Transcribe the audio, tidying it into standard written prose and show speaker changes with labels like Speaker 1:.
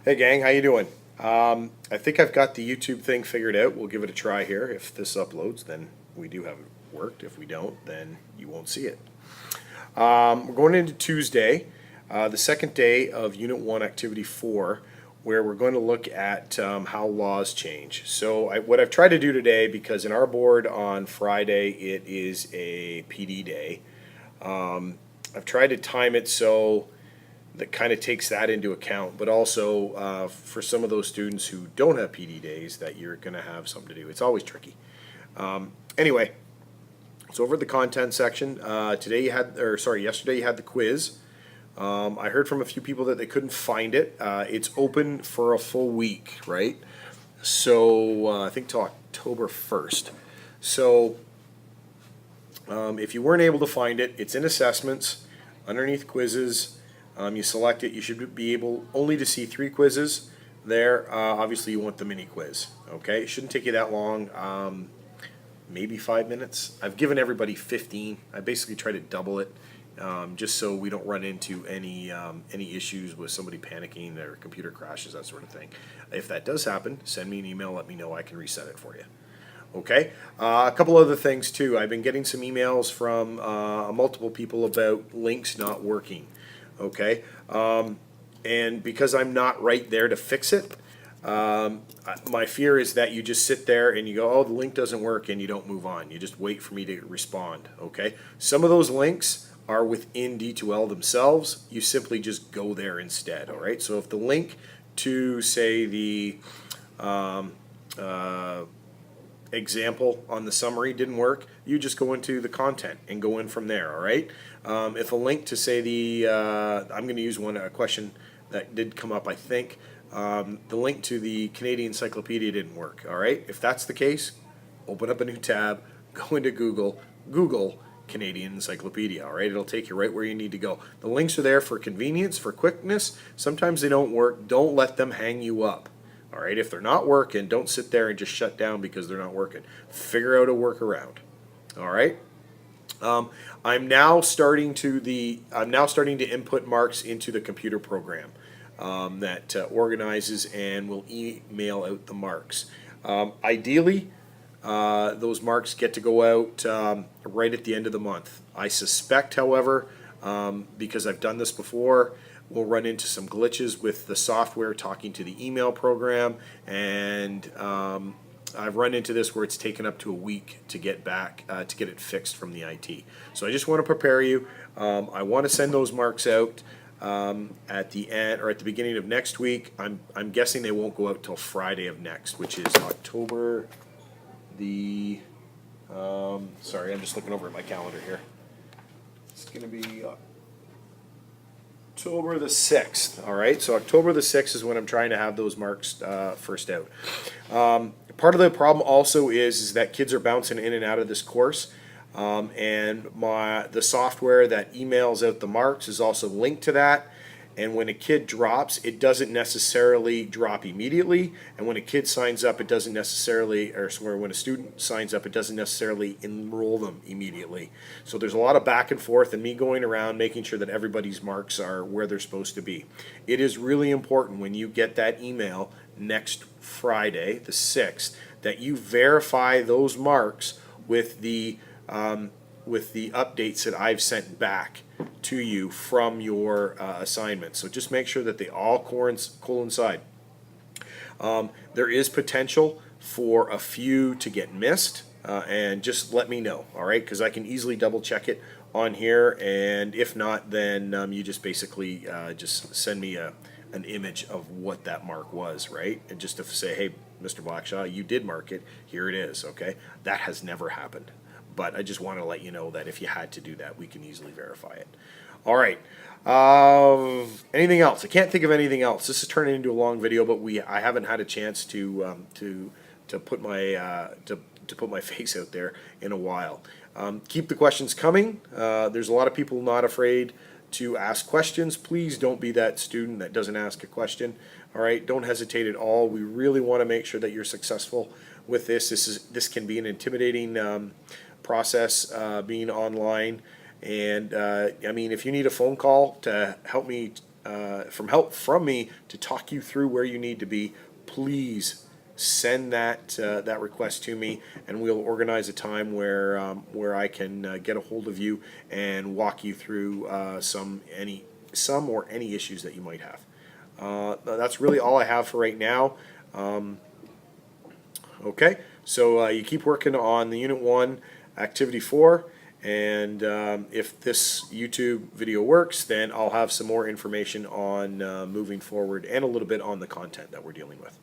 Speaker 1: Hey gang, how you doing? I think I've got the YouTube thing figured out. We'll give it a try here. If this uploads, then we do have it worked. If we don't, then you won't see it. We're going into Tuesday, the second day of Unit 1, Activity 4, where we're going to look at how laws change. So what I've tried to do today, because in our board on Friday it is a PD day, I've tried to time it so that kind of takes that into account, but also for some of those students who don't have PD days, that you're going to have something to do. It's always tricky. Anyway, so over at the content section, yesterday you had the quiz. I heard from a few people that they couldn't find it. It's open for a full week, right? So I think till October 1st. So if you weren't able to find it, it's in assessments, underneath quizzes. You select it. You should be able only to see 3 quizzes there. Obviously, you want the mini quiz. Okay, it shouldn't take you that long. Maybe 5 minutes. I've given everybody 15. I basically try to double it, just so we don't run into any issues with somebody panicking or computer crashes, that sort of thing. If that does happen, send me an email. Let me know. I can reset it for you. Okay. A couple other things too. I've been getting some emails from multiple people about links not working. Okay, and because I'm not right there to fix it, my fear is that you just sit there and you go, oh, the link doesn't work, and you don't move on. You just wait for me to respond. Okay, some of those links are within D2L themselves. You simply just go there instead. All right, so if the link to, say, the example on the summary didn't work, you just go into the content and go in from there. All right. If a link to, say, I'm going to use a question that did come up, I think. The link to the Canadian Encyclopedia didn't work. All right. If that's the case, open up a new tab, go into Google Canadian Encyclopedia. All right. It'll take you right where you need to go. The links are there for convenience, for quickness. Sometimes they don't work. Don't let them hang you up. All right, if they're not working, don't sit there and just shut down because they're not working. Figure out a workaround. All right. I'm now starting to input marks into the computer program that organizes and will email out the marks. Ideally, those marks get to go out right at the end of the month. I suspect, however, because I've done this before, we'll run into some glitches with the software talking to the email program, and I've run into this where it's taken up to a week to get back to get it fixed from the IT. So I just want to prepare you. I want to send those marks out at the end or at the beginning of next week. I'm guessing they won't go out till Friday of next, which is October the. Sorry, I'm just looking over at my calendar here. It's going to be October the 6th. All right, so October the 6th is when I'm trying to have those marks first out. Part of the problem also is that kids are bouncing in and out of this course, and the software that emails out the marks is also linked to that. And when a kid drops, it doesn't necessarily drop immediately. And when a kid signs up, it doesn't necessarily, when a student signs up, it doesn't necessarily enroll them immediately. So there's a lot of back and forth and me going around making sure that everybody's marks are where they're supposed to be. It is really important when you get that email next Friday, the 6th, that you verify those marks with the updates that I've sent back to you from your assignment. So just make sure that they all coincide. There is potential for a few to get missed, and just let me know, all right? Because I can easily double check it on here, and if not, then you just basically just send me an image of what that mark was, right? And just to say, hey, Mr. Blackshaw, you did mark it. Here it is, okay? That has never happened. But I just want to let you know that if you had to do that, we can easily verify it. All right. Anything else? I can't think of anything else. This is turning into a long video, but I haven't had a chance to put my face out there in a while. Keep the questions coming. There's a lot of people not afraid to ask questions. Please don't be that student that doesn't ask a question. All right. Don't hesitate at all. We really want to make sure that you're successful with this. This can be an intimidating process, being online, and I mean, if you need a phone call to help me help from me to talk you through where you need to be, please send that request to me, and we'll organize a time where I can get a hold of you and walk you through some or any issues that you might have. That's really all I have for right now. Okay, so you keep working on the Unit 1 Activity 4, and if this YouTube video works, then I'll have some more information on moving forward and a little bit on the content that we're dealing with.